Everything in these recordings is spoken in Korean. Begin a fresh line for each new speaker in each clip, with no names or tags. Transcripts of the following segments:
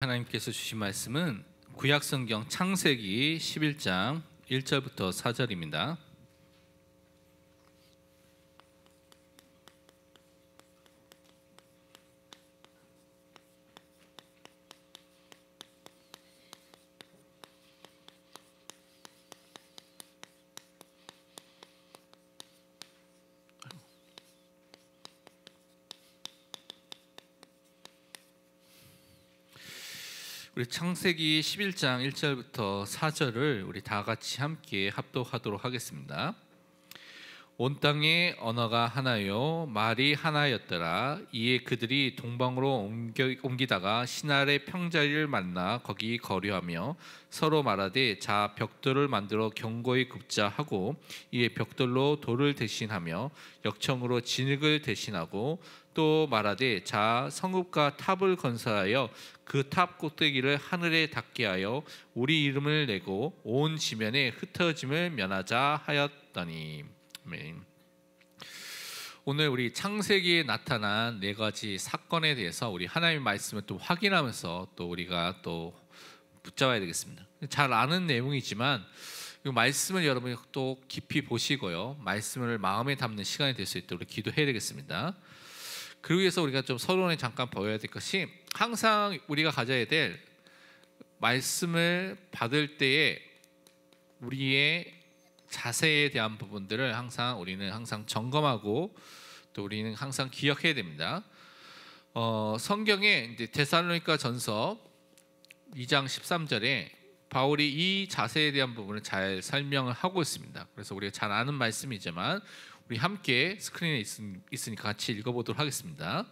하나님께서 주신 말씀은 구약성경 창세기 11장 1절부터 4절입니다. 우리 창세기 11장 1절부터 4절을 우리 다 같이 함께 합독하도록 하겠습니다. 온 땅의 언어가 하나요 말이 하나였더라. 이에 그들이 동방으로 옮기다가 시날의 평자리를 만나 거기 거류하며 서로 말하되 자 벽돌을 만들어 견고히 굽자 하고 이에 벽돌로 돌을 대신하며 역청으로 진흙을 대신하고 또 말하되 자 성읍과 탑을 건설하여 그 탑 꼭대기를 하늘에 닿게 하여 우리 이름을 내고 온 지면에 흩어짐을 면하자 하였더니. 아멘. 오늘 우리 창세기에 나타난 네 가지 사건에 대해서 우리 하나님의 말씀을 또 확인하면서 또 우리가 또 붙잡아야 되겠습니다. 잘 아는 내용이지만 이 말씀을 여러분이 또 깊이 보시고요, 말씀을 마음에 담는 시간이 될 수 있도록 기도해야 되겠습니다. 그러기 위해서 우리가 좀 서론에 잠깐 보여야 될 것이, 항상 우리가 가져야 될 말씀을 받을 때에 우리의 자세에 대한 부분들을 우리는 항상 점검하고 또 우리는 항상 기억해야 됩니다. 성경에 이제 데살로니가 전서 2장 13절에 바울이 이 자세에 대한 부분을 잘 설명을 하고 있습니다. 그래서 우리가 잘 아는 말씀이지만 우리 함께 스크린에 있으니까 같이 읽어보도록 하겠습니다.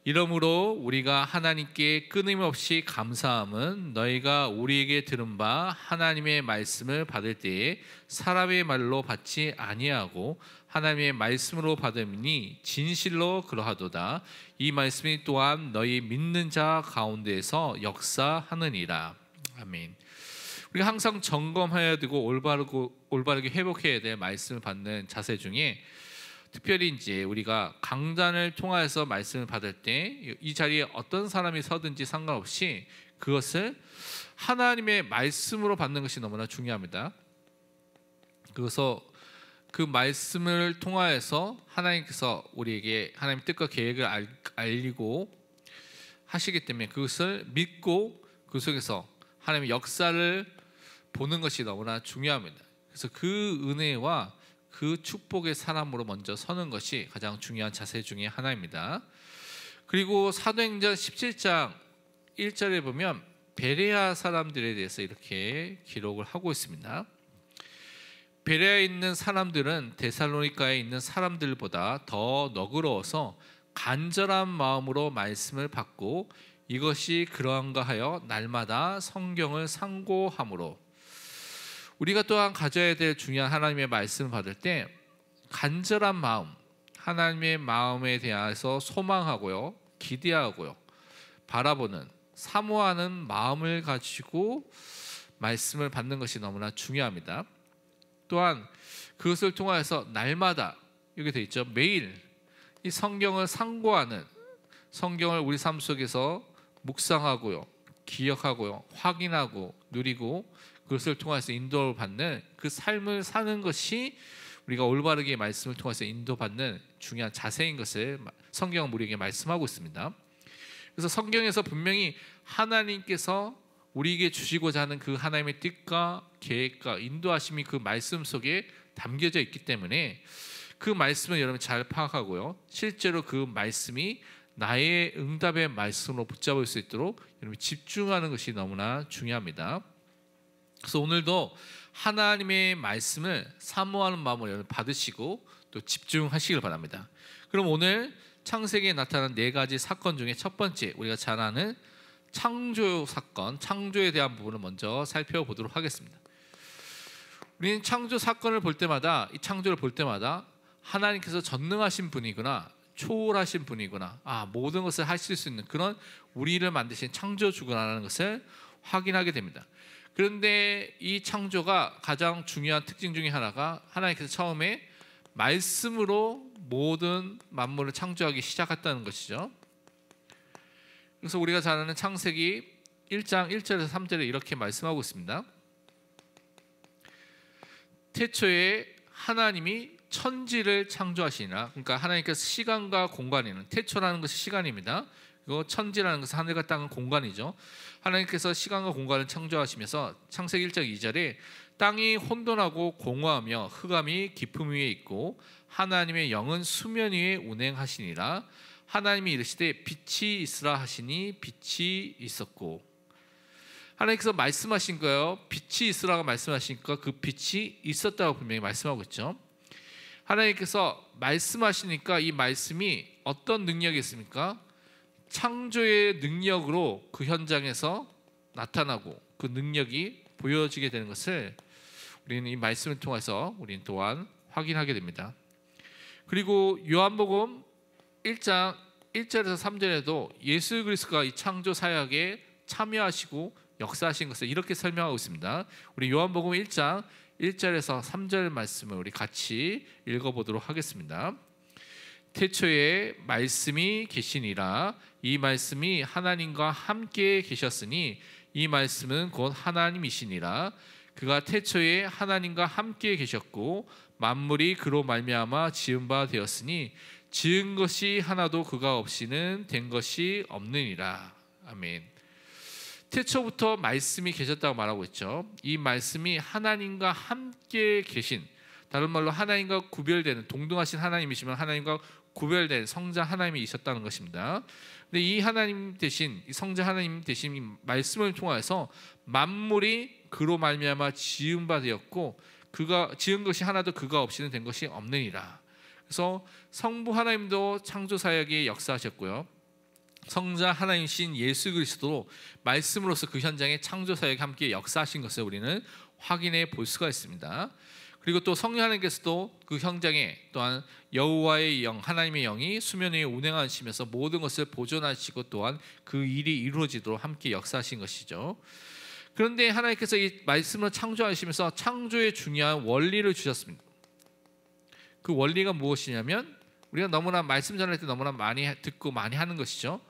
이러므로 우리가 하나님께 끊임없이 감사함은 너희가 우리에게 들은 바 하나님의 말씀을 받을 때에 사람의 말로 받지 아니하고 하나님의 말씀으로 받음이니 진실로 그러하도다. 이 말씀이 또한 너희 믿는 자 가운데에서 역사하느니라. 아멘. 우리가 항상 점검해야 되고 올바르게 회복해야 될 말씀을 받는 자세 중에 특별히 이제 우리가 강단을 통하여서 말씀을 받을 때 이 자리에 어떤 사람이 서든지 상관없이 그것을 하나님의 말씀으로 받는 것이 너무나 중요합니다. 그래서 그 말씀을 통하여서 하나님께서 우리에게 하나님의 뜻과 계획을 알리고 하시기 때문에 그것을 믿고 그 속에서 하나님의 역사를 보는 것이 너무나 중요합니다. 그래서 그 은혜와 그 축복의 사람으로 먼저 서는 것이 가장 중요한 자세 중에 하나입니다. 그리고 사도행전 17장 1절에 보면 베레아 사람들에 대해서 이렇게 기록을 하고 있습니다. 베레아에 있는 사람들은 데살로니가에 있는 사람들보다 더 너그러워서 간절한 마음으로 말씀을 받고 이것이 그러한가 하여 날마다 성경을 상고함으로. 우리가 또한 가져야 될 중요한 하나님의 말씀을 받을 때 간절한 마음, 하나님의 마음에 대해서 소망하고요, 기대하고요, 바라보는, 사모하는 마음을 가지고 말씀을 받는 것이 너무나 중요합니다. 또한 그것을 통하여서 날마다, 여기 되어 있죠, 매일 이 성경을 상고하는, 성경을 우리 삶 속에서 묵상하고요, 기억하고요, 확인하고 누리고 그것을 통해서 인도를 받는 그 삶을 사는 것이 우리가 올바르게 말씀을 통해서 인도받는 중요한 자세인 것을 성경은 우리에게 말씀하고 있습니다. 그래서 성경에서 분명히 하나님께서 우리에게 주시고자 하는 그 하나님의 뜻과 계획과 인도하심이 그 말씀 속에 담겨져 있기 때문에 그 말씀을 여러분 잘 파악하고요, 실제로 그 말씀이 나의 응답의 말씀으로 붙잡을 수 있도록 여러분 집중하는 것이 너무나 중요합니다. 그래서 오늘도 하나님의 말씀을 사모하는 마음으로 여러분 받으시고 또 집중하시길 바랍니다. 그럼 오늘 창세기에 나타난 네 가지 사건 중에 첫 번째, 우리가 잘 아는 창조 사건, 창조에 대한 부분을 먼저 살펴보도록 하겠습니다. 우리는 창조 사건을 볼 때마다, 이 창조를 볼 때마다 하나님께서 전능하신 분이구나, 초월하신 분이구나, 모든 것을 하실 수 있는 그런 우리를 만드신 창조주구나라는 것을 확인하게 됩니다. 그런데 이 창조가 가장 중요한 특징 중에 하나가 하나님께서 처음에 말씀으로 모든 만물을 창조하기 시작했다는 것이죠. 그래서 우리가 잘 아는 창세기 1장 1절에서 3절에 이렇게 말씀하고 있습니다. 태초에 하나님이 천지를 창조하시니라. 그러니까 하나님께서 시간과 공간이는, 태초라는 것이 시간입니다. 그리고 천지라는 것은 하늘과 땅은 공간이죠. 하나님께서 시간과 공간을 창조하시면서 창세기 1장 2절에 땅이 혼돈하고 공허하며 흑암이 깊음 위에 있고 하나님의 영은 수면 위에 운행하시니라. 하나님이 이르시되 빛이 있으라 하시니 빛이 있었고. 하나님께서 말씀하신 거예요. 빛이 있으라고 말씀하시니까 그 빛이 있었다고 분명히 말씀하고 있죠. 하나님께서 말씀하시니까 이 말씀이 어떤 능력이 있습니까? 창조의 능력으로 그 현장에서 나타나고 그 능력이 보여지게 되는 것을 우리는 이 말씀을 통해서 우리는 또한 확인하게 됩니다. 그리고 요한복음 1장 1절에서 3절에도 예수 그리스도가 이 창조 사역에 참여하시고 역사하신 것을 이렇게 설명하고 있습니다. 우리 요한복음 1장 1절에서 3절 말씀을 우리 같이 읽어보도록 하겠습니다. 태초에 말씀이 계시니라. 이 말씀이 하나님과 함께 계셨으니 이 말씀은 곧 하나님이시니라. 그가 태초에 하나님과 함께 계셨고 만물이 그로 말미암아 지은 바 되었으니 지은 것이 하나도 그가 없이는 된 것이 없느니라. 아멘. 태초부터 말씀이 계셨다고 말하고 있죠. 이 말씀이 하나님과 함께 계신, 다른 말로 하나님과 구별되는, 동등하신 하나님이시면 하나님과 구별된 성자 하나님이셨다는 것입니다. 근데 이 하나님 대신, 이 성자 하나님 대신 이 말씀을 통해서 만물이 그로 말미암아 지은 바 되었고 그가 지은 것이 하나도 그가 없이는 된 것이 없느니라. 그래서 성부 하나님도 창조 사역에 역사하셨고요. 성자 하나님이신 예수 그리스도 말씀으로서 그 현장에 창조 사역에 함께 역사하신 것을 우리는 확인해 볼 수가 있습니다. 그리고 또 성령 하나님께서도 그 현장에 또한 여호와의 영, 하나님의 영이 수면 위에 운행하시면서 모든 것을 보존하시고 또한 그 일이 이루어지도록 함께 역사하신 것이죠. 그런데 하나님께서 이 말씀을 창조하시면서 창조의 중요한 원리를 주셨습니다. 그 원리가 무엇이냐면 우리가 너무나 말씀 전할 때 너무나 많이 듣고 많이 하는 것이죠.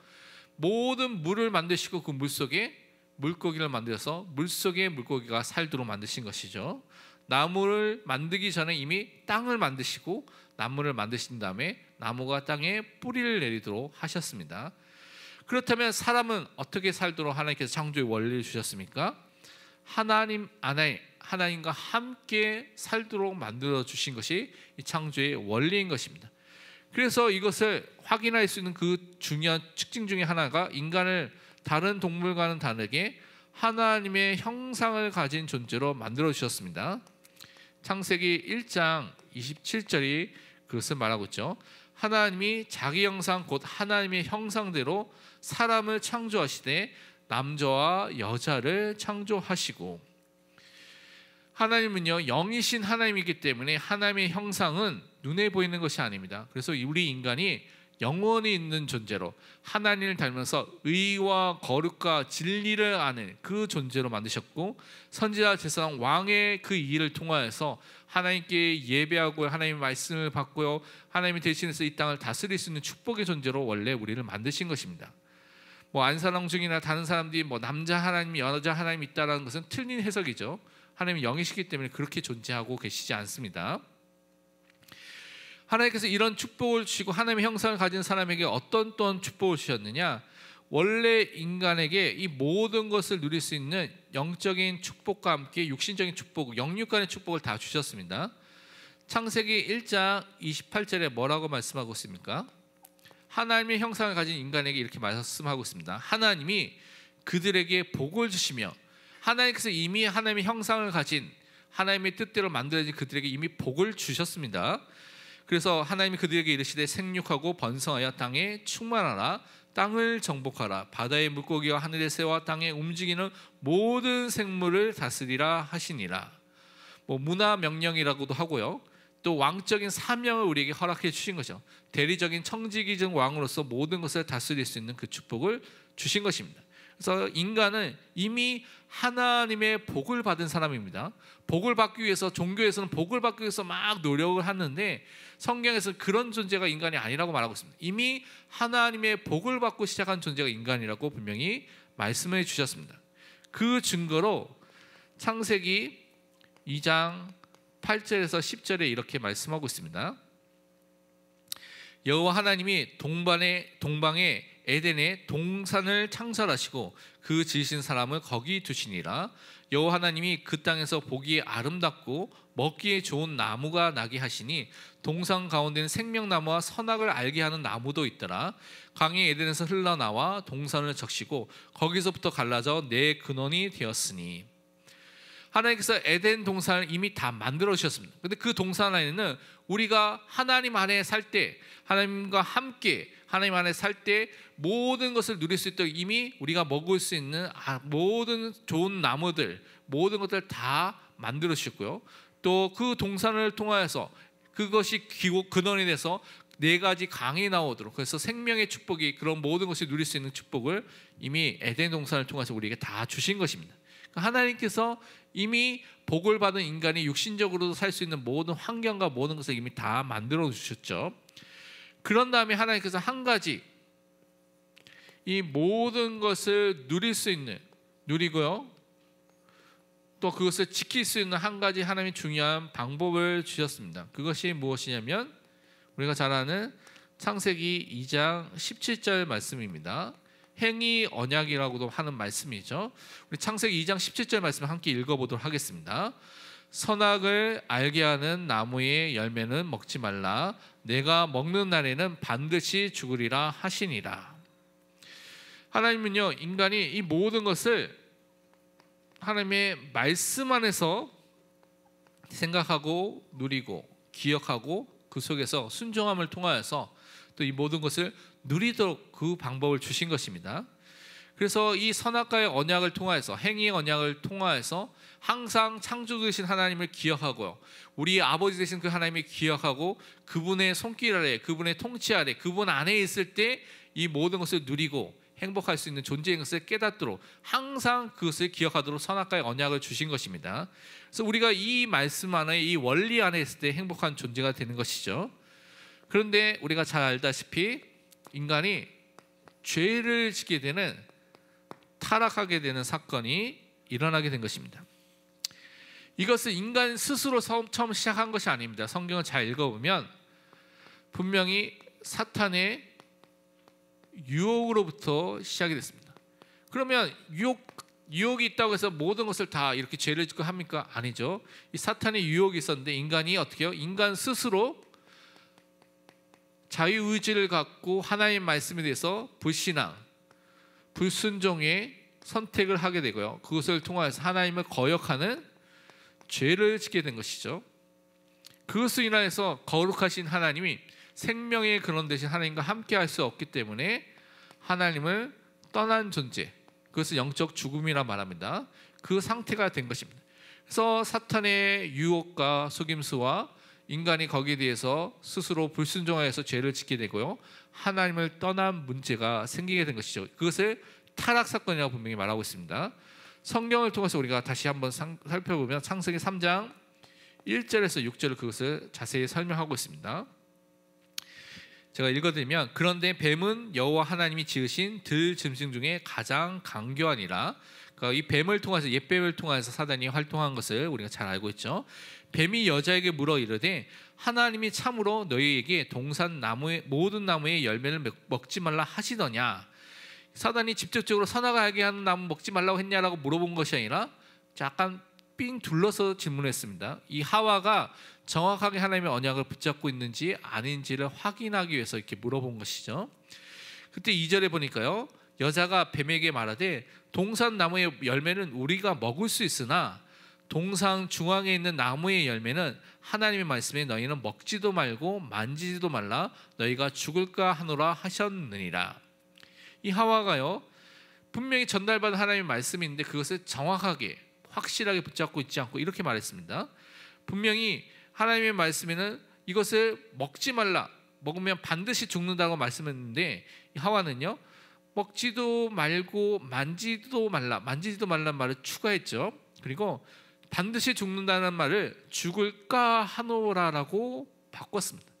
모든 물을 만드시고 그 물속에 물고기를 만들어서 물속에 물고기가 살도록 만드신 것이죠. 나무를 만들기 전에 이미 땅을 만드시고 나무를 만드신 다음에 나무가 땅에 뿌리를 내리도록 하셨습니다. 그렇다면 사람은 어떻게 살도록 하나님께서 창조의 원리를 주셨습니까? 하나님 안에 하나님과 함께 살도록 만들어 주신 것이 이 창조의 원리인 것입니다. 그래서 이것을 확인할 수 있는 그 중요한 특징 중에 하나가 인간을 다른 동물과는 다르게 하나님의 형상을 가진 존재로 만들어 주셨습니다. 창세기 1장 27절이 그것을 말하고 있죠. 하나님이 자기 형상 곧 하나님의 형상대로 사람을 창조하시되 남자와 여자를 창조하시고. 하나님은요 영이신 하나님이기 때문에 하나님의 형상은 눈에 보이는 것이 아닙니다. 그래서 우리 인간이 영원히 있는 존재로 하나님을 닮아서 의와 거룩과 진리를 아는 그 존재로 만드셨고, 선지자 제사장 왕의 그 일을 통하여서 하나님께 예배하고 하나님의 말씀을 받고요, 하나님이 대신해서 이 땅을 다스릴 수 있는 축복의 존재로 원래 우리를 만드신 것입니다. 안사랑 중이나 다른 사람들이 남자 하나님, 여자 하나님이 있다는 것은 틀린 해석이죠. 하나님이 영이시기 때문에 그렇게 존재하고 계시지 않습니다. 하나님께서 이런 축복을 주시고 하나님의 형상을 가진 사람에게 어떤 또한 축복을 주셨느냐? 원래 인간에게 이 모든 것을 누릴 수 있는 영적인 축복과 함께 육신적인 축복, 영육간의 축복을 다 주셨습니다. 창세기 1장 28절에 뭐라고 말씀하고 있습니까? 하나님의 형상을 가진 인간에게 이렇게 말씀하고 있습니다. 하나님이 그들에게 복을 주시며, 하나님께서 이미 하나님의 형상을 가진 하나님의 뜻대로 만들어진 그들에게 이미 복을 주셨습니다. 그래서 하나님이 그들에게 이르시되 생육하고 번성하여 땅에 충만하라, 땅을 정복하라, 바다의 물고기와 하늘의 새와 땅에 움직이는 모든 생물을 다스리라 하시니라. 문화 명령이라고도 하고요, 또 왕적인 사명을 우리에게 허락해 주신 거죠. 대리적인 청지기적 왕으로서 모든 것을 다스릴 수 있는 그 축복을 주신 것입니다. 그래서 인간은 이미 하나님의 복을 받은 사람입니다. 복을 받기 위해서, 종교에서는 복을 받기 위해서 막 노력을 하는데 성경에서 그런 존재가 인간이 아니라고 말하고 있습니다. 이미 하나님의 복을 받고 시작한 존재가 인간이라고 분명히 말씀해 주셨습니다. 그 증거로 창세기 2장 8절에서 10절에 이렇게 말씀하고 있습니다. 여호와 하나님이 동방의 에덴에 동산을 창설하시고 그 지으신 사람을 거기 두시니라. 여호와 하나님이 그 땅에서 보기에 아름답고 먹기에 좋은 나무가 나게 하시니 동산 가운데는 생명나무와 선악을 알게 하는 나무도 있더라. 강이 에덴에서 흘러나와 동산을 적시고 거기서부터 갈라져 내 근원이 되었으니. 하나님께서 에덴 동산을 이미 다 만들어 주셨습니다. 그런데 그 동산 안에는 우리가 하나님 안에 살 때, 하나님과 함께 하나님 안에 살 때 모든 것을 누릴 수 있도록 이미 우리가 먹을 수 있는 모든 좋은 나무들, 모든 것들 다 만들어 주셨고요. 또 그 동산을 통하여서 그것이 근원이 돼서 4가지 강이 나오도록, 그래서 생명의 축복이, 그런 모든 것을 누릴 수 있는 축복을 이미 에덴 동산을 통해서 우리에게 다 주신 것입니다. 하나님께서 이미 복을 받은 인간이 육신적으로도 살 수 있는 모든 환경과 모든 것을 이미 다 만들어 주셨죠. 그런 다음에 하나님께서 한 가지, 이 모든 것을 누릴 수 있는, 누리고요, 또 그것을 지킬 수 있는 한 가지 하나님의 중요한 방법을 주셨습니다. 그것이 무엇이냐면 우리가 잘 아는 창세기 2장 17절 말씀입니다. 행위 언약이라고도 하는 말씀이죠. 우리 창세기 2장 17절 말씀을 함께 읽어보도록 하겠습니다. 선악을 알게 하는 나무의 열매는 먹지 말라. 내가 먹는 날에는 반드시 죽으리라 하시니라. 하나님은요, 인간이 이 모든 것을 하나님의 말씀 안에서 생각하고 누리고 기억하고 그 속에서 순종함을 통하여서 또 이 모든 것을 누리도록 그 방법을 주신 것입니다. 그래서 이 선악과의 언약을 통하여서, 행위의 언약을 통하여서 항상 창조 되신 하나님을 기억하고요, 우리 아버지 되신 그 하나님을 기억하고 그분의 손길 아래, 그분의 통치 아래, 그분 안에 있을 때 이 모든 것을 누리고 행복할 수 있는 존재인 것을 깨닫도록 항상 그것을 기억하도록 선악과의 언약을 주신 것입니다. 그래서 우리가 이 말씀 안에, 이 원리 안에 있을 때 행복한 존재가 되는 것이죠. 그런데 우리가 잘 알다시피 인간이 죄를 짓게 되는, 타락하게 되는 사건이 일어나게 된 것입니다. 이것은 인간 스스로 처음 시작한 것이 아닙니다. 성경을 잘 읽어보면 분명히 사탄의 유혹으로부터 시작이 됐습니다. 그러면 유혹이 있다고 해서 모든 것을 다 이렇게 죄를 짓고 합니까? 아니죠. 이 사탄의 유혹이 있었는데 인간이 어떻게 해요? 인간 스스로 자유의지를 갖고 하나님의 말씀에 대해서 불신앙, 불순종의 선택을 하게 되고요, 그것을 통해서 하나님을 거역하는 죄를 짓게 된 것이죠. 그것으로 인하여서 거룩하신 하나님이 생명의 근원 되신 하나님과 함께 할 수 없기 때문에 하나님을 떠난 존재, 그것을 영적 죽음이라 말합니다. 그 상태가 된 것입니다. 그래서 사탄의 유혹과 속임수와 인간이 거기에 대해서 스스로 불순종하여서 죄를 짓게 되고요, 하나님을 떠난 문제가 생기게 된 것이죠. 그것을 타락 사건이라고 분명히 말하고 있습니다. 성경을 통해서 우리가 다시 한번 살펴보면 창세기 3장 1절에서 6절을 그것을 자세히 설명하고 있습니다. 제가 읽어드리면, 그런데 뱀은 여호와 하나님이 지으신 들 짐승 중에 가장 강교하니라. 그러니까 이 뱀을 통해서, 옛뱀을 통해서 사단이 활동한 것을 우리가 잘 알고 있죠. 뱀이 여자에게 물어 이르되 하나님이 참으로 너희에게 동산 나무의 모든 나무의 열매를 먹지 말라 하시더냐. 사단이 직접적으로 선악을 알게 하는 나무 먹지 말라고 했냐라고 물어본 것이 아니라 약간 삥 둘러서 질문했습니다. 이 하와가 정확하게 하나님의 언약을 붙잡고 있는지 아닌지를 확인하기 위해서 이렇게 물어본 것이죠. 그때 2절에 보니까요, 여자가 뱀에게 말하되 동산 나무의 열매는 우리가 먹을 수 있으나 동산 중앙에 있는 나무의 열매는 하나님의 말씀에 너희는 먹지도 말고 만지지도 말라, 너희가 죽을까 하노라 하셨느니라. 이 하와가요, 분명히 전달받은 하나님의 말씀인데 그것을 정확하게 확실하게 붙잡고 있지 않고 이렇게 말했습니다. 분명히 하나님의 말씀에는 이것을 먹지 말라, 먹으면 반드시 죽는다고 말씀했는데 이 하와는요, 먹지도 말고 만지지도 말라는 말을 추가했죠. 그리고 반드시 죽는다는 말을 죽을까 하노라라고 바꿨습니다.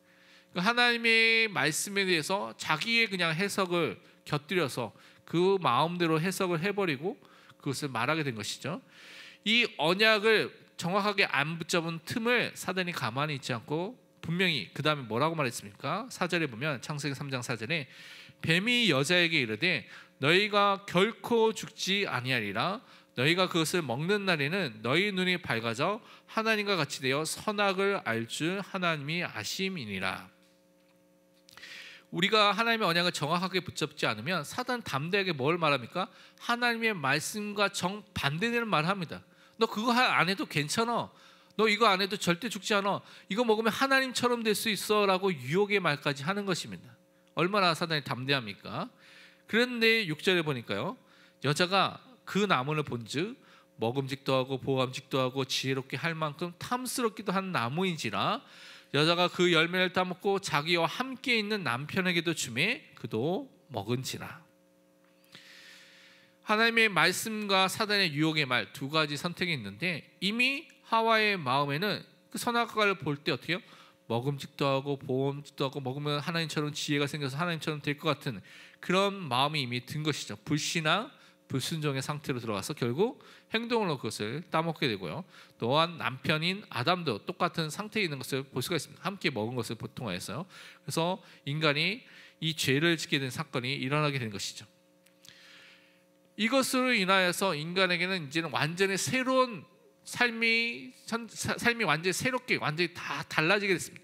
하나님의 말씀에 대해서 자기의 그냥 해석을 곁들여서 그 마음대로 해석을 해버리고 그것을 말하게 된 것이죠. 이 언약을 정확하게 안 붙잡은 틈을 사단이 가만히 있지 않고 분명히 그 다음에 뭐라고 말했습니까? 4절에 보면 창세기 3장 4절에 뱀이 여자에게 이르되 너희가 결코 죽지 아니하리라. 너희가 그것을 먹는 날에는 너희 눈이 밝아져 하나님과 같이 되어 선악을 알 줄 하나님이 아심이니라. 우리가 하나님의 언약을 정확하게 붙잡지 않으면 사단 담대하게 뭘 말합니까? 하나님의 말씀과 정반대되는 말을 합니다. 너 그거 안 해도 괜찮아. 너 이거 안 해도 절대 죽지 않아. 이거 먹으면 하나님처럼 될 수 있어 라고 유혹의 말까지 하는 것입니다. 얼마나 사단이 담대합니까? 그런데 6절에 보니까요, 여자가 그 나무를 본즉 먹음직도 하고 보암직도 하고 지혜롭게 할 만큼 탐스럽기도 한 나무인지라 여자가 그 열매를 따먹고 자기와 함께 있는 남편에게도 주매 그도 먹은지라. 하나님의 말씀과 사단의 유혹의 말 두 가지 선택이 있는데 이미 하와의 마음에는 그 선악과를 볼 때 어떻게 해요? 먹음직도 하고 보암직도 하고 먹으면 하나님처럼 지혜가 생겨서 하나님처럼 될 것 같은 그런 마음이 이미 든 것이죠. 불신앙, 불순종의 상태로 들어가서 결국 행동으로 그것을 따먹게 되고요. 또한 남편인 아담도 똑같은 상태에 있는 것을 볼 수가 있습니다. 함께 먹은 것을 통하여서요. 그래서 인간이 이 죄를 짓게 된 사건이 일어나게 된 것이죠. 이것으로 인하여서 인간에게는 이제는 완전히 새로운 삶이 완전히 새롭게 완전히 다 달라지게 됐습니다.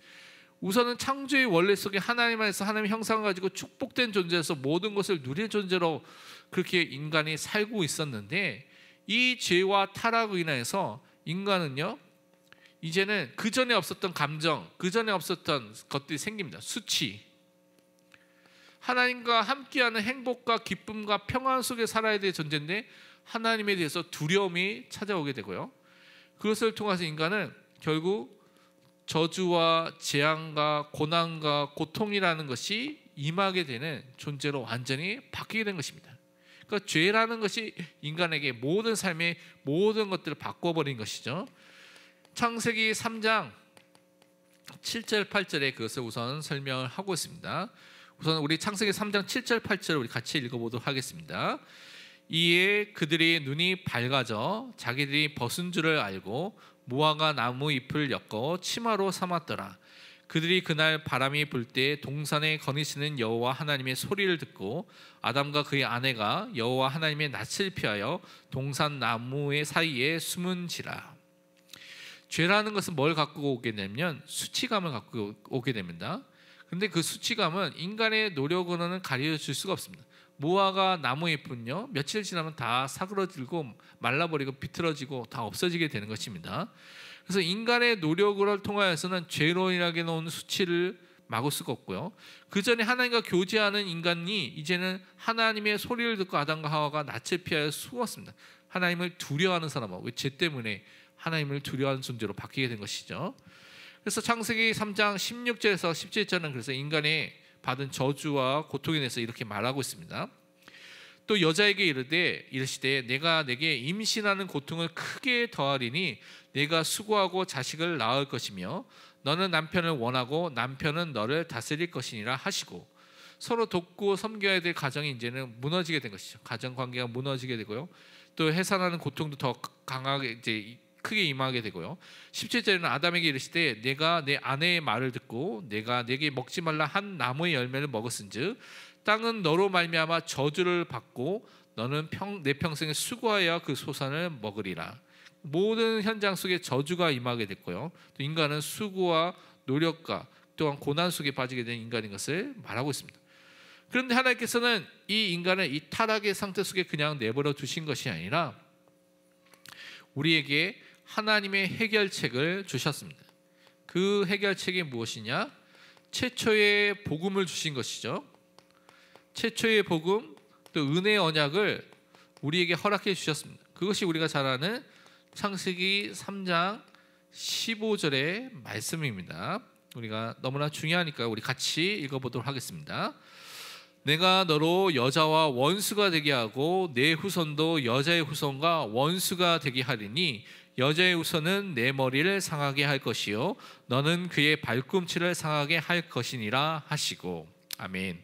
우선은 창조의 원래 속에 하나님 안에서 하나님의 형상을 가지고 축복된 존재에서 모든 것을 누릴 존재로 그렇게 인간이 살고 있었는데 이 죄와 타락으로 인해서 인간은요 이제는 그 전에 없었던 감정, 그 전에 없었던 것들이 생깁니다. 수치, 하나님과 함께하는 행복과 기쁨과 평안 속에 살아야 될 존재인데 하나님에 대해서 두려움이 찾아오게 되고요. 그것을 통해서 인간은 결국 저주와 재앙과 고난과 고통이라는 것이 임하게 되는 존재로 완전히 바뀌게 된 것입니다. 그러니까 죄라는 것이 인간에게 모든 삶의 모든 것들을 바꿔버린 것이죠. 창세기 3장 7절 8절에 그것을 우선 설명을 하고 있습니다. 우선 우리 창세기 3장 7절 8절을 우리 같이 읽어보도록 하겠습니다. 이에 그들의 눈이 밝아져 자기들이 벗은 줄을 알고 무화과 나무 잎을 엮어 치마로 삼았더라. 그들이 그날 바람이 불 때 동산에 거니시는 여호와 하나님의 소리를 듣고 아담과 그의 아내가 여호와 하나님의 낯을 피하여 동산 나무의 사이에 숨은지라. 죄라는 것은 뭘 갖고 오게 되면 수치감을 갖고 오게 됩니다. 그런데 그 수치감은 인간의 노력으로는 가려줄 수가 없습니다. 무화과 나무 잎은요 며칠 지나면 다 사그러들고 말라버리고 비틀어지고 다 없어지게 되는 것입니다. 그래서 인간의 노력을 통하여서는 죄로 인하게 놓은 수치를 막을 수가 없고요. 그 전에 하나님과 교제하는 인간이 이제는 하나님의 소리를 듣고 아담과 하와가 낯을 피하여 숨었습니다. 하나님을 두려워하는 사람은 왜 죄 때문에 하나님을 두려워하는 존재로 바뀌게 된 것이죠. 그래서 창세기 3장 16절에서 17절은 그래서 인간의 받은 저주와 고통에 대해서 이렇게 말하고 있습니다. 또 여자에게 이르시되 내가 내게 임신하는 고통을 크게 더하리니 내가 수고하고 자식을 낳을 것이며 너는 남편을 원하고 남편은 너를 다스릴 것이니라 하시고 서로 돕고 섬겨야 될 가정이 이제는 무너지게 된 것이죠. 가정 관계가 무너지게 되고요. 또 해산하는 고통도 더 강하게 이제 크게 임하게 되고요. 17절에는 아담에게 이르시되 내가 내 아내의 말을 듣고 내가 내게 먹지 말라 한 나무의 열매를 먹었은즉 땅은 너로 말미암아 저주를 받고 너는 내 평생에 수고하여 그 소산을 먹으리라. 모든 현장 속에 저주가 임하게 됐고요. 또 인간은 수고와 노력과 또한 고난 속에 빠지게 된 인간인 것을 말하고 있습니다. 그런데 하나님께서는 이 인간을 이 타락의 상태 속에 그냥 내버려 두신 것이 아니라 우리에게 하나님의 해결책을 주셨습니다. 그 해결책이 무엇이냐? 최초의 복음을 주신 것이죠. 최초의 복음, 또 은혜의 언약을 우리에게 허락해 주셨습니다. 그것이 우리가 잘 아는 창세기 3장 15절의 말씀입니다. 우리가 너무나 중요하니까 우리 같이 읽어보도록 하겠습니다. 내가 너로 여자와 원수가 되게 하고 내 후손도 여자의 후손과 원수가 되게 하리니 여자의 후손은 내 머리를 상하게 할 것이요 너는 그의 발꿈치를 상하게 할 것이니라 하시고. 아멘.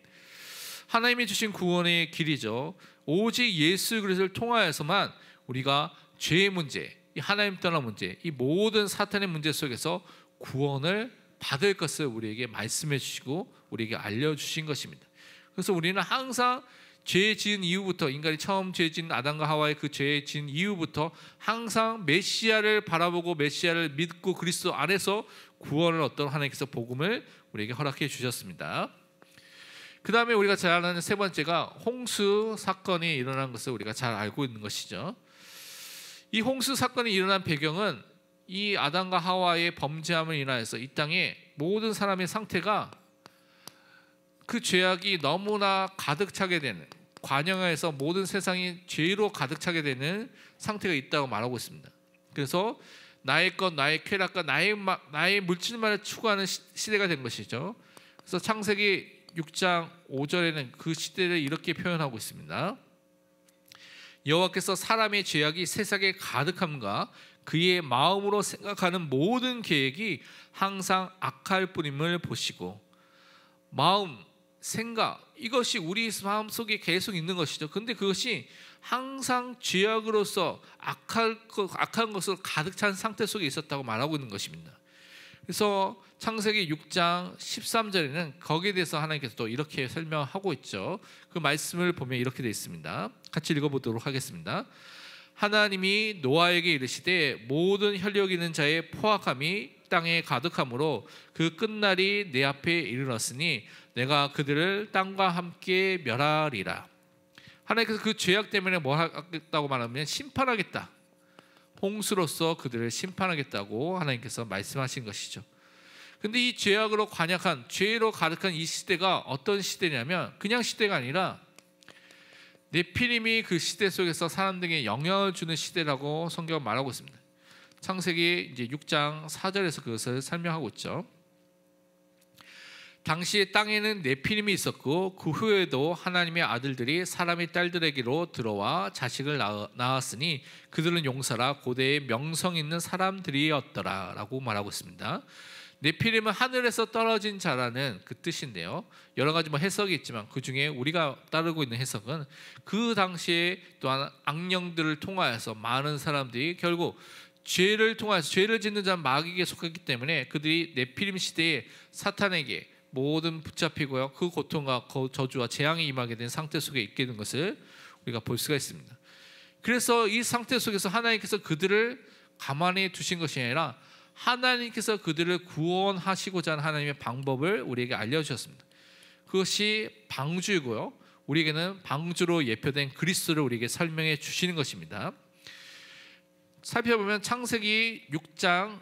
하나님이 주신 구원의 길이죠. 오직 예수 그리스도를 통하여서만 우리가 죄의 문제, 이 하나님 떠난 문제, 이 모든 사탄의 문제 속에서 구원을 받을 것을 우리에게 말씀해 주시고 우리에게 알려주신 것입니다. 그래서 우리는 항상 죄 지은 이후부터, 인간이 처음 죄 지은 아담과 하와의 그 죄 지은 이후부터 항상 메시아를 바라보고 메시아를 믿고 그리스도 안에서 구원을 얻도록 하나님께서 복음을 우리에게 허락해 주셨습니다. 그 다음에 우리가 잘 아는 세 번째가 홍수 사건이 일어난 것을 우리가 잘 알고 있는 것이죠. 이 홍수 사건이 일어난 배경은 이 아담과 하와의 범죄함을 인하여서 이 땅에 모든 사람의 상태가 그 죄악이 너무나 가득 차게 되는, 관영하에서 모든 세상이 죄로 가득 차게 되는 상태가 있다고 말하고 있습니다. 그래서 나의 것, 나의 쾌락과 나의 물질만을 추구하는 시대가 된 것이죠. 그래서 창세기 6장 5절에는 그 시대를 이렇게 표현하고 있습니다. 여호와께서 사람의 죄악이 세상에 가득함과 그의 마음으로 생각하는 모든 계획이 항상 악할 뿐임을 보시고, 마음, 생각, 이것이 우리 마음속에 계속 있는 것이죠. 근데 그것이 항상 죄악으로서 악한 것으로 가득 찬 상태 속에 있었다고 말하고 있는 것입니다. 그래서 창세기 6장 13절에는 거기에 대해서 하나님께서 또 이렇게 설명하고 있죠. 그 말씀을 보면 이렇게 되어 있습니다. 같이 읽어보도록 하겠습니다. 하나님이 노아에게 이르시되 모든 혈력 있는 자의 포악함이 땅에 가득함으로 그 끝날이 내 앞에 이르렀으니 내가 그들을 땅과 함께 멸하리라. 하나님께서 그 죄악 때문에 뭐 하겠다고 말하면 심판하겠다, 홍수로서 그들을 심판하겠다고 하나님께서 말씀하신 것이죠. 근데 이 죄악으로 관약한, 죄로 가득한 이 시대가 어떤 시대냐면 그냥 시대가 아니라 네피림이 그 시대 속에서 사람들에게 영향을 주는 시대라고 성경은 말하고 있습니다. 창세기 이제 6장 4절에서 그것을 설명하고 있죠. 당시에 땅에는 네피림이 있었고 그 후에도 하나님의 아들들이 사람의 딸들에게로 들어와 자식을 낳았으니 그들은 용사라 고대의 명성 있는 사람들이었더라 라고 말하고 있습니다. 네피림은 하늘에서 떨어진 자라는 그 뜻인데요, 여러 가지 해석이 있지만 그 중에 우리가 따르고 있는 해석은 그 당시에 또한 악령들을 통하여서 많은 사람들이 결국 죄를 통하여서, 죄를 짓는 자는 마귀에게 속했기 때문에 그들이 네피림 시대에 사탄에게 모든 붙잡히고요, 그 고통과 저주와 재앙이 임하게 된 상태 속에 있게 된 것을 우리가 볼 수가 있습니다. 그래서 이 상태 속에서 하나님께서 그들을 가만히 두신 것이 아니라 하나님께서 그들을 구원하시고자 하는 하나님의 방법을 우리에게 알려주셨습니다. 그것이 방주이고요, 우리에게는 방주로 예표된 그리스도를 우리에게 설명해 주시는 것입니다. 살펴보면 창세기 6장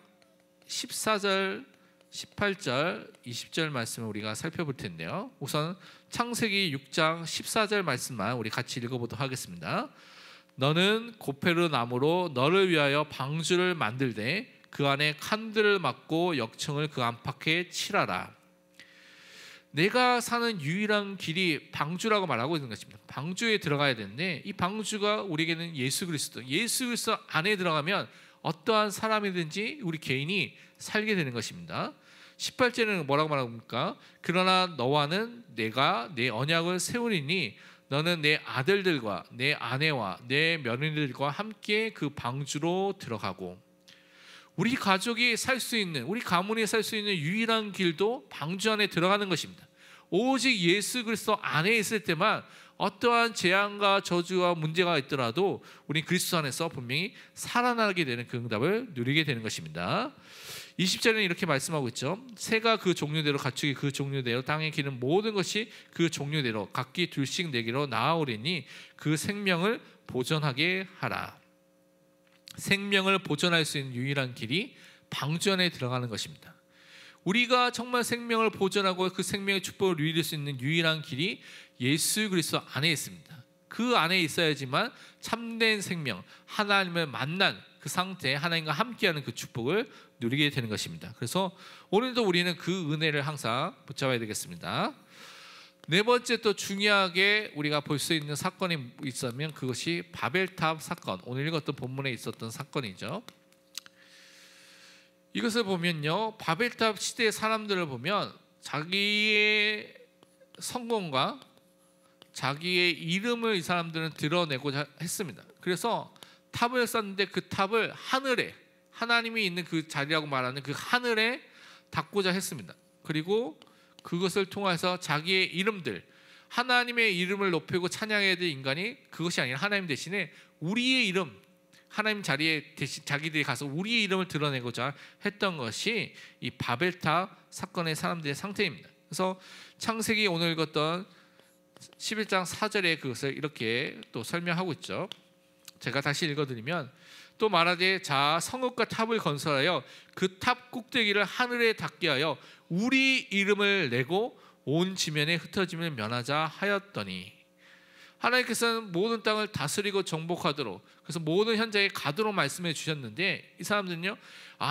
14절, 18절, 20절 말씀을 우리가 살펴볼 텐데요, 우선 창세기 6장 14절 말씀만 우리 같이 읽어보도록 하겠습니다. 너는 고페르 나무로 너를 위하여 방주를 만들되 그 안에 칸들을 막고 역청을 그 안팎에 칠하라. 내가 사는 유일한 길이 방주라고 말하고 있는 것입니다. 방주에 들어가야 되는데 이 방주가 우리에게는 예수 그리스도 안에 들어가면 어떠한 사람이든지 우리 개인이 살게 되는 것입니다. 18절에는 뭐라고 말합니까? 그러나 너와는 내가 내 언약을 세우리니 너는 내 아들들과 내 아내와 내 며느리들과 함께 그 방주로 들어가고, 우리 가족이 살 수 있는, 우리 가문이 살 수 있는 유일한 길도 방주 안에 들어가는 것입니다. 오직 예수 그리스도 안에 있을 때만 어떠한 재앙과 저주와 문제가 있더라도 우리 그리스도 안에서 분명히 살아나게 되는 그 응답을 누리게 되는 것입니다. 20절에는 이렇게 말씀하고 있죠. 새가 그 종류대로 가축이 그 종류대로 땅에 기는 모든 것이 그 종류대로 각기 둘씩 내게로 나아오리니 그 생명을 보존하게 하라. 생명을 보존할 수 있는 유일한 길이 방주 안에 들어가는 것입니다. 우리가 정말 생명을 보존하고 그 생명의 축복을 누릴 수 있는 유일한 길이 예수 그리스도 안에 있습니다. 그 안에 있어야지만 참된 생명, 하나님을 만난 그 상태에 하나님과 함께하는 그 축복을 누리게 되는 것입니다. 그래서 오늘도 우리는 그 은혜를 항상 붙잡아야 되겠습니다. 네 번째 또 중요하게 우리가 볼 수 있는 사건이 있으면 그것이 바벨탑 사건, 오늘 읽었던 본문에 있었던 사건이죠. 이것을 보면요, 바벨탑 시대의 사람들을 보면 자기의 성공과 자기의 이름을 이 사람들은 드러내고자 했습니다. 그래서 탑을 쌓는데 그 탑을 하늘에, 하나님이 있는 그 자리라고 말하는 그 하늘에 đặt 고자 했습니다. 그리고 그것을 통해서 자기의 이름들, 하나님의 이름을 높이고 찬양해야 될 인간이 그것이 아니라 하나님 대신에 우리의 이름, 하나님 자리에 대신 자기들이 가서 우리의 이름을 드러내고자 했던 것이 이 바벨탑 사건의 사람들의 상태입니다. 그래서 창세기 오늘 읽었던 11장 4절에 그것을 이렇게 또 설명하고 있죠. 제가 다시 읽어드리면, 또 말하되 자 성읍과 탑을 건설하여 그 탑 꼭대기를 하늘에 닿게 하여 우리 이름을 내고 온 지면에 흩어짐을 면하자 하였더니, 하나님께서는 모든 땅을 다스리고 정복하도록, 그래서 모든 현장에 가도록 말씀해 주셨는데, 이 사람들은요,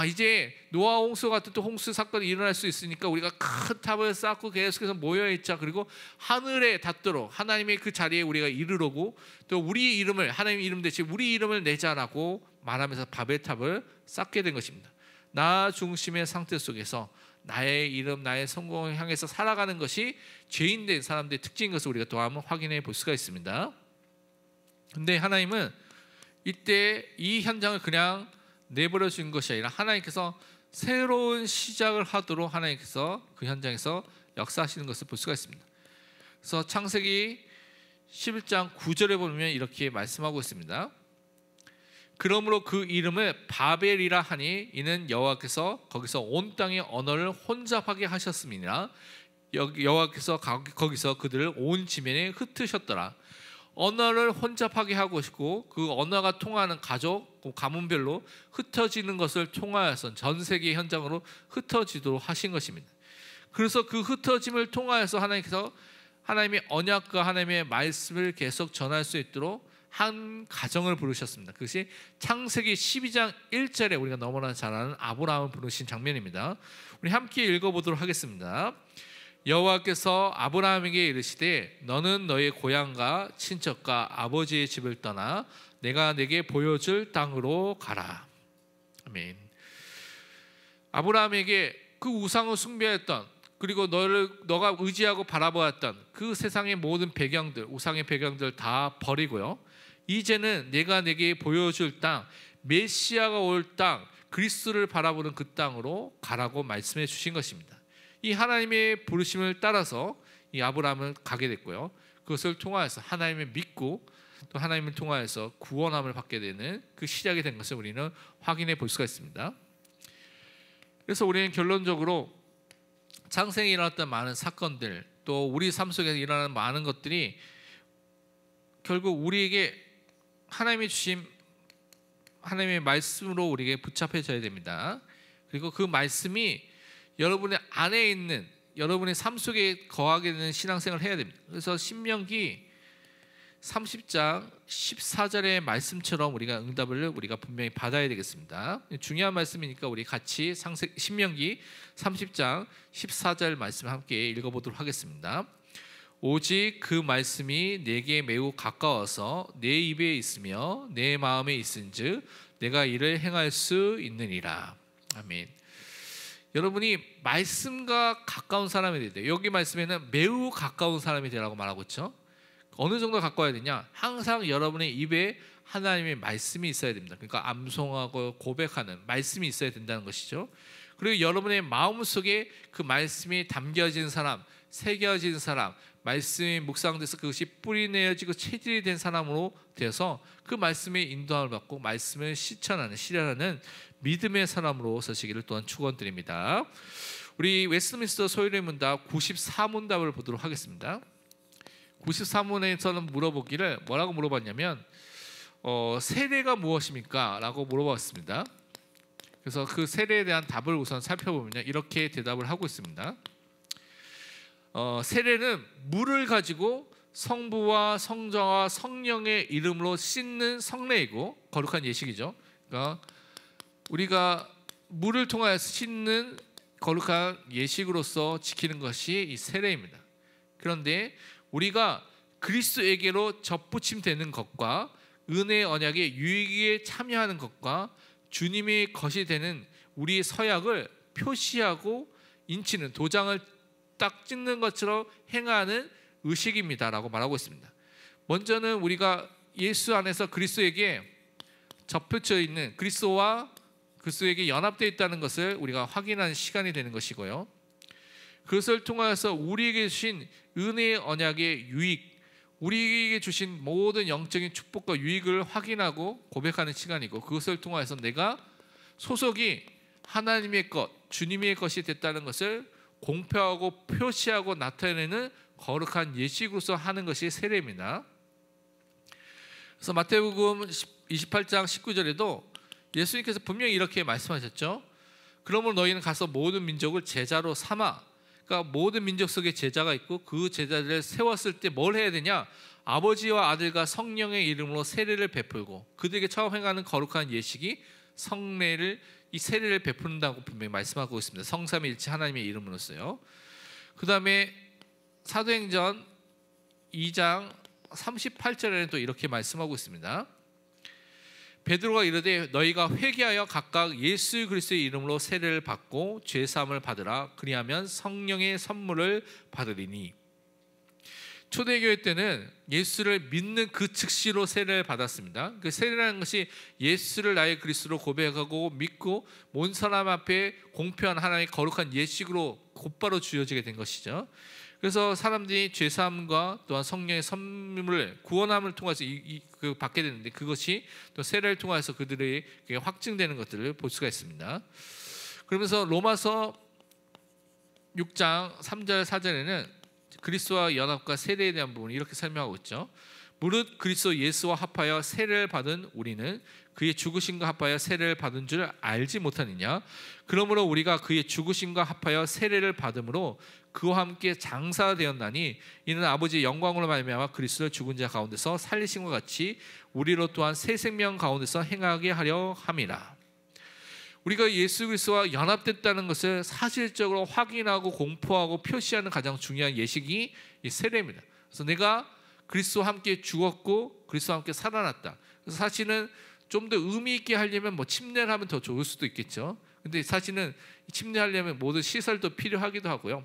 이제 노아 홍수 같은 또 홍수 사건이 일어날 수 있으니까 우리가 큰 탑을 쌓고 계속해서 모여있자, 그리고 하늘에 닿도록 하나님의 그 자리에 우리가 이르려고, 또 우리 이름을, 하나님 이름 대신 우리 이름을 내자라고 말하면서 바벨탑을 쌓게 된 것입니다. 나 중심의 상태 속에서 나의 이름, 나의 성공을 향해서 살아가는 것이 죄인된 사람들의 특징인 것을 우리가 또 한번 확인해 볼 수가 있습니다. 근데 하나님은 이때 이 현장을 그냥 내버려 준 것이 아니라 하나님께서 새로운 시작을 하도록 하나님께서 그 현장에서 역사하시는 것을 볼 수가 있습니다. 그래서 창세기 11장 9절에 보면 이렇게 말씀하고 있습니다. 그러므로 그 이름을 바벨이라 하니 이는 여호와께서 거기서 온 땅의 언어를 혼잡하게 하셨음이니라. 여호와께서 거기서 그들을 온 지면에 흩으셨더라. 언어를 혼잡하게 하고 싶고 그 언어가 통하는 가족, 가문별로 흩어지는 것을 통하여서 전 세계 현장으로 흩어지도록 하신 것입니다. 그래서 그 흩어짐을 통하여서 하나님께서 하나님의 언약과 하나님의 말씀을 계속 전할 수 있도록 한 가정을 부르셨습니다. 그것이 창세기 12장 1절에 우리가 너무나 잘 아는 아브라함을 부르신 장면입니다. 우리 함께 읽어보도록 하겠습니다. 여호와께서 아브라함에게 이르시되 너는 너의 고향과 친척과 아버지의 집을 떠나 내가 내게 보여줄 땅으로 가라. 아멘. 아브라함에게 그 우상을 숭배했던, 그리고 너가 의지하고 바라보았던 그 세상의 모든 배경들, 우상의 배경들 다 버리고요, 이제는 내가 내게 보여줄 땅, 메시아가 올 땅, 그리스도를 바라보는 그 땅으로 가라고 말씀해 주신 것입니다. 이 하나님의 부르심을 따라서 이 아브라함은 가게 됐고요, 그것을 통하여서 하나님을 믿고 또 하나님을 통하여서 구원함을 받게 되는 그 시작이 된 것을 우리는 확인해 볼 수가 있습니다. 그래서 우리는 결론적으로 창세기에 일어났던 많은 사건들, 또 우리 삶 속에서 일어나는 많은 것들이 결국 우리에게 하나님이 주신 하나님의 말씀으로 우리에게 붙잡혀져야 됩니다. 그리고 그 말씀이 여러분의 안에 있는, 여러분의 삶 속에 거하게 되는 신앙생활을 해야 됩니다. 그래서 신명기 30장 14절의 말씀처럼 우리가 응답을 우리가 분명히 받아야 되겠습니다. 중요한 말씀이니까 우리 같이 신명기 30장 14절 말씀 함께 읽어보도록 하겠습니다. 오직 그 말씀이 내게 매우 가까워서 내 입에 있으며 내 마음에 있은즉 내가 이를 행할 수 있느니라. 아멘. 여러분이 말씀과 가까운 사람이 되야 돼요. 여기 말씀에는 매우 가까운 사람이 되라고 말하고 있죠. 어느 정도 가까워야 되냐? 항상 여러분의 입에 하나님의 말씀이 있어야 됩니다. 그러니까 암송하고 고백하는 말씀이 있어야 된다는 것이죠. 그리고 여러분의 마음속에 그 말씀이 담겨진 사람, 새겨진 사람, 말씀이 묵상돼서 그것이 뿌리내어지고 체질이 된 사람으로 되어서 그 말씀의 인도함을 받고 말씀을 실천하는 믿음의 사람으로 서시기를 또한 축원드립니다. 우리 웨스트민스터 소유의 문답 94문답을 보도록 하겠습니다. 94문에서는 물어보기를 뭐라고 물어봤냐면 세례가 무엇입니까? 라고 물어봤습니다. 그래서 그 세례에 대한 답을 우선 살펴보면 이렇게 대답을 하고 있습니다. 세례는 물을 가지고 성부와 성자와 성령의 이름으로 씻는 성례이고 거룩한 예식이죠. 그러니까 우리가 물을 통하여서 씻는 거룩한 예식으로서 지키는 것이 이 세례입니다. 그런데 우리가 그리스도에게로 접붙임되는 것과 은혜의 언약의 유익에 참여하는 것과 주님의 것이 되는 우리의 서약을 표시하고 인치는, 도장을 딱 찍는 것처럼 행하는 의식입니다라고 말하고 있습니다. 먼저는 우리가 예수 안에서 그리스도에게 접붙여 있는 그리스도와 그리스도에게 연합되어 있다는 것을 우리가 확인하는 시간이 되는 것이고요. 그것을 통하여서 우리에게 주신 은혜의 언약의 유익, 우리에게 주신 모든 영적인 축복과 유익을 확인하고 고백하는 시간이고, 그것을 통하여서 내가 소속이 하나님의 것, 주님의 것이 됐다는 것을 공표하고 표시하고 나타내는 거룩한 예식으로서 하는 것이 세례입니다. 그래서 마태복음 28장 19절에도 예수님께서 분명히 이렇게 말씀하셨죠. 그러므로 너희는 가서 모든 민족을 제자로 삼아. 그러니까 모든 민족 속에 제자가 있고 그 제자들을 세웠을 때 뭘 해야 되냐? 아버지와 아들과 성령의 이름으로 세례를 베풀고, 그들에게 처음 행하는 거룩한 예식이 성례를, 이 세례를 베푼다고 분명히 말씀하고 있습니다. 성삼위일체 하나님의 이름으로서요. 그 다음에 사도행전 2장 38절에는 또 이렇게 말씀하고 있습니다. 베드로가 이르되 너희가 회개하여 각각 예수 그리스도의 이름으로 세례를 받고 죄 사함을 받으라. 그리하면 성령의 선물을 받으리니. 초대교회 때는 예수를 믿는 그 즉시로 세례를 받았습니다. 그 세례라는 것이 예수를 나의 그리스도로 고백하고 믿고 온 사람 앞에 공표한 하나님의 거룩한 예식으로 곧바로 주어지게 된 것이죠. 그래서 사람들이 죄사함과 또한 성령의 선물을, 구원함을 통해서 받게 되는데, 그것이 또 세례를 통해서 그들에게 확증되는 것들을 볼 수가 있습니다. 그러면서 로마서 6장 3절 4절에는 그리스도와 연합과 세례에 대한 부분을 이렇게 설명하고 있죠. 무릇 그리스도 예수와 합하여 세례를 받은 우리는 그의 죽으심과 합하여 세례를 받은 줄 알지 못하느냐? 그러므로 우리가 그의 죽으심과 합하여 세례를 받음으로 그와 함께 장사되었나니, 이는 아버지의 영광으로 말미암아 그리스도를 죽은 자 가운데서 살리심과 같이 우리로 또한 새 생명 가운데서 행하게 하려 함이라. 우리가 예수 그리스도와 연합됐다는 것을 사실적으로 확인하고 공포하고 표시하는 가장 중요한 예식이 이 세례입니다. 그래서 내가 그리스도와 함께 죽었고 그리스도와 함께 살아났다. 그래서 사실은 좀 더 의미 있게 하려면 침례를 하면 더 좋을 수도 있겠죠. 근데 사실은 침례하려면 모든 시설도 필요하기도 하고요.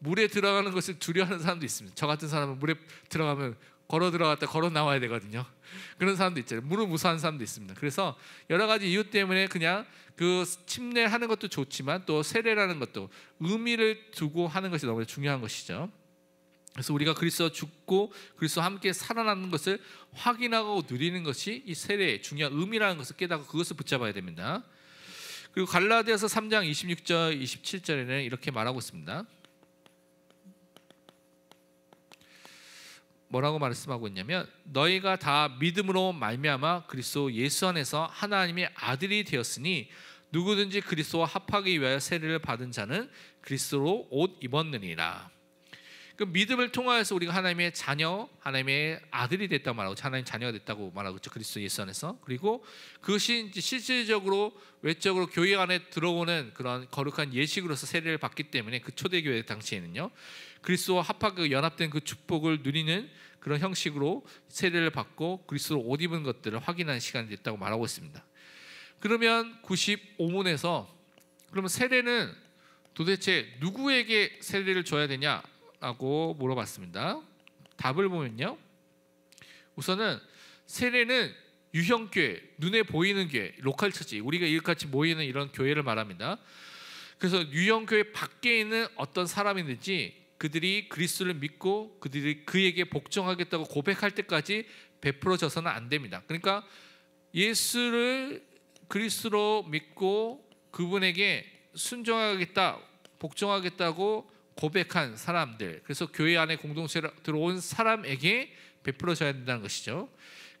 물에 들어가는 것을 두려워하는 사람도 있습니다. 저 같은 사람은 물에 들어가면 걸어 들어갔다 걸어 나와야 되거든요. 그런 사람도 있잖아요. 물을 무서워하는 사람도 있습니다. 그래서 여러 가지 이유 때문에 그냥 그 침례하는 것도 좋지만 또 세례라는 것도 의미를 두고 하는 것이 너무 중요한 것이죠. 그래서 우리가 그리스도와 죽고 그리스도와 함께 살아나는 것을 확인하고 누리는 것이 이 세례의 중요한 의미라는 것을 깨닫고 그것을 붙잡아야 됩니다. 그리고 갈라디아서 3장 26절 27절에는 이렇게 말하고 있습니다. 뭐라고 말씀하고 있냐면, 너희가 다 믿음으로 말미암아 그리스도 예수 안에서 하나님의 아들이 되었으니 누구든지 그리스도와 합하기 위하여 세례를 받은 자는 그리스도로 옷 입었느니라. 그 믿음을 통하여서 우리가 하나님의 자녀, 하나님의 아들이 됐다고 말하고 하나님 자녀가 됐다고 말하고 있죠. 그리스도 예수 안에서. 그리고 그것이 이제 실질적으로 외적으로 교회 안에 들어오는 그런 거룩한 예식으로서 세례를 받기 때문에 그 초대교회 당시에는요, 그리스도와 합하게 연합된 그 축복을 누리는 그런 형식으로 세례를 받고 그리스도로 옷 입은 것들을 확인하는 시간이 됐다고 말하고 있습니다. 그러면 95문에서 그러면 세례는 도대체 누구에게 세례를 줘야 되냐라고 물어봤습니다. 답을 보면요, 우선은 세례는 유형교회, 눈에 보이는 교회, 로컬 처치, 우리가 이같이 모이는 이런 교회를 말합니다. 그래서 유형교회 밖에 있는 어떤 사람이든지 그들이 그리스도를 믿고 그들이 그에게 복종하겠다고 고백할 때까지 베풀어져서는 안 됩니다. 그러니까 예수를 그리스도로 믿고 그분에게 순종하겠다, 복종하겠다고 고백한 사람들, 그래서 교회 안에 공동체로 들어온 사람에게 베풀어져야 된다는 것이죠.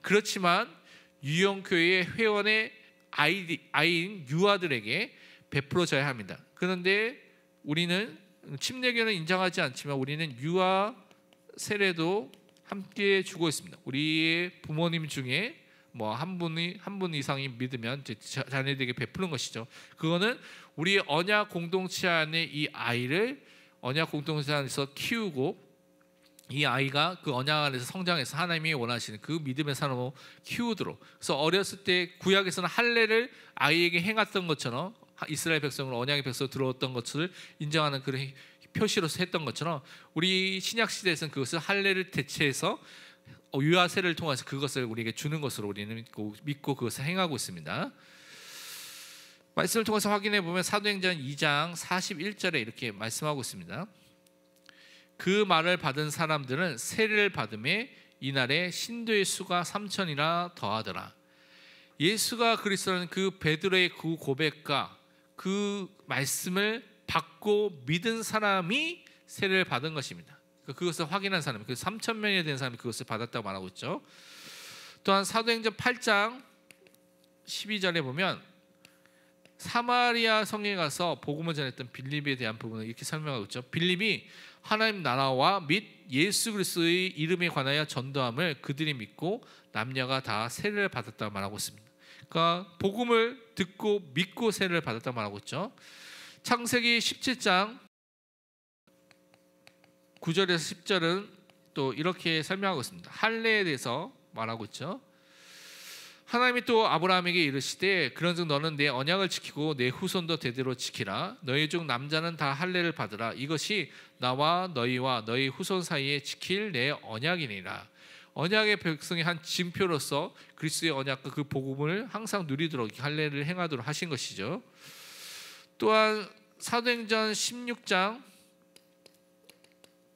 그렇지만 유형교회의 회원의 아이인 유아들에게 베풀어져야 합니다. 그런데 우리는 침례교는 인정하지 않지만 우리는 유아 세례도 함께 주고 있습니다. 우리의 부모님 중에 한 분 이상이 믿으면 자녀들에게 베푸는 것이죠. 그거는 우리의 언약 공동체 안에 이 아이를 언약 공동체 안에서 키우고 이 아이가 그 언약 안에서 성장해서 하나님이 원하시는 그 믿음의 사람으로 키우도록. 그래서 어렸을 때 구약에서는 할례를 아이에게 행했던 것처럼 이스라엘 백성으로 언약의 백성으로 들어왔던 것을 인정하는 그런 표시로서 했던 것처럼 우리 신약 시대에서는 그것을 할례를 대체해서 유아세를 통해서 그것을 우리에게 주는 것으로 우리는 믿고 그것을 행하고 있습니다. 말씀을 통해서 확인해 보면 사도행전 2장 41절에 이렇게 말씀하고 있습니다. 그 말을 받은 사람들은 세례를 받음에 이날에 신도의 수가 3천이나 더하더라. 예수가 그리스도라는 그 베드로의 그 고백과 그 말씀을 받고 믿은 사람이 세례를 받은 것입니다. 그것을 확인한 사람, 그 3천 명에 대한 사람이 그것을 받았다고 말하고 있죠. 또한 사도행전 8장 12절에 보면 사마리아 성에 가서 복음을 전했던 빌립에 대한 부분을 이렇게 설명하고 있죠. 빌립이 하나님 나라와 및 예수 그리스도의 이름에 관하여 전도함을 그들이 믿고 남녀가 다 세례를 받았다고 말하고 있습니다. 그러니까 복음을 듣고 믿고 세례를 받았다고 말하고 있죠. 창세기 17장 9절에서 10절은 또 이렇게 설명하고 있습니다. 할례에 대해서 말하고 있죠. 하나님이 또 아브라함에게 이르시되 그런즉 너는 내 언약을 지키고 내 후손도 대대로 지키라. 너희 중 남자는 다 할례를 받으라. 이것이 나와 너희와 너희 후손 사이에 지킬 내 언약이니라. 언약의 백성의 한 징표로서 그리스도의 언약과 그 복음을 항상 누리도록 할례를 행하도록 하신 것이죠. 또한 사도행전 16장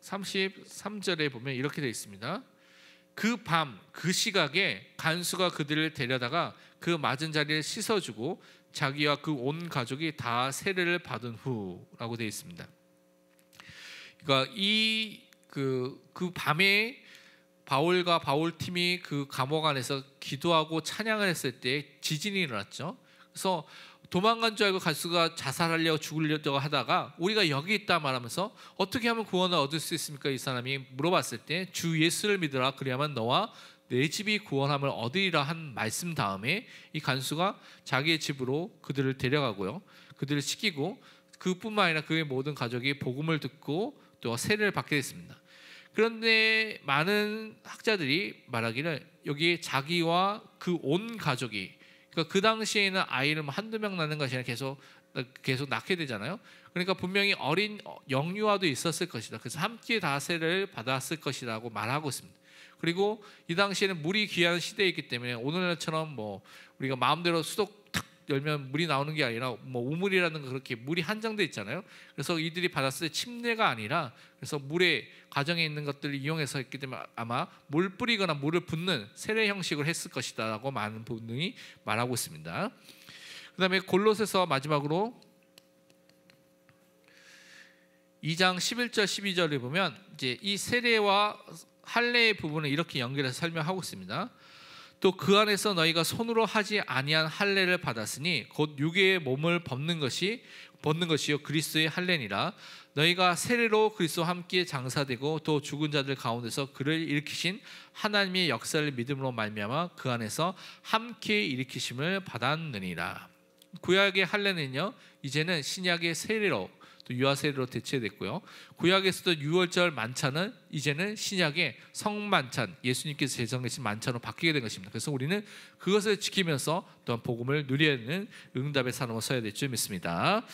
33절에 보면 이렇게 되어 있습니다. 그 밤, 그 시각에 간수가 그들을 데려다가 그 맞은 자리를 씻어주고 자기와 그 온 가족이 다 세례를 받은 후라고 되어 있습니다. 그러니까 그 밤에 바울과 바울 팀이 그 감옥 안에서 기도하고 찬양을 했을 때 지진이 일어났죠. 그래서 도망간 줄 알고 간수가 자살하려고 죽으려고 하다가 우리가 여기 있다 말하면서 어떻게 하면 구원을 얻을 수 있습니까? 이 사람이 물어봤을 때 주 예수를 믿으라 그리하면 너와 내 집이 구원함을 얻으리라 한 말씀 다음에 이 간수가 자기의 집으로 그들을 데려가고요. 그들을 시키고 그뿐만 아니라 그의 모든 가족이 복음을 듣고 또 세례를 받게 됐습니다. 그런데 많은 학자들이 말하기를 여기에 자기와 그 온 가족이, 그러니까 그 당시에는 아이를 한두 명 낳는 것이 아니라 계속 낳게 되잖아요. 그러니까 분명히 어린 영유아도 있었을 것이다. 그래서 함께 다 세례를 받았을 것이라고 말하고 있습니다. 그리고 이 당시에는 물이 귀한 시대이기 때문에 오늘날처럼 뭐 우리가 마음대로 수도 탁 열면 물이 나오는 게 아니라 뭐 우물이라는 그렇게 물이 한정돼 있잖아요. 그래서 이들이 받았을 때 침례가 아니라 그래서 물에 가정에 있는 것들을 이용해서 했기 때문에 아마 물 뿌리거나 물을 붓는 세례 형식을 했을 것이다라고 많은 분들이 말하고 있습니다. 그다음에 골로새서 마지막으로 2장 11절 12절에 보면 이제 이 세례와 할례의 부분을 이렇게 연결해서 설명하고 있습니다. 또 그 안에서 너희가 손으로 하지 아니한 할례를 받았으니 곧 육의 몸을 벗는 것이요 그리스도의 할례니라. 너희가 세례로 그리스도와 함께 장사되고 또 죽은 자들 가운데서 그를 일으키신 하나님의 역사를 믿음으로 말미암아 그 안에서 함께 일으키심을 받았느니라. 구약의 할례는요 이제는 신약의 세례로 또 유아세례로 대체됐고요. 구약에서도 유월절 만찬은 이제는 신약의 성만찬, 예수님께서 제정하신 만찬으로 바뀌게 된 것입니다. 그래서 우리는 그것을 지키면서 또한 복음을 누리는 응답의 사람으로 서야 될 줄 믿습니다.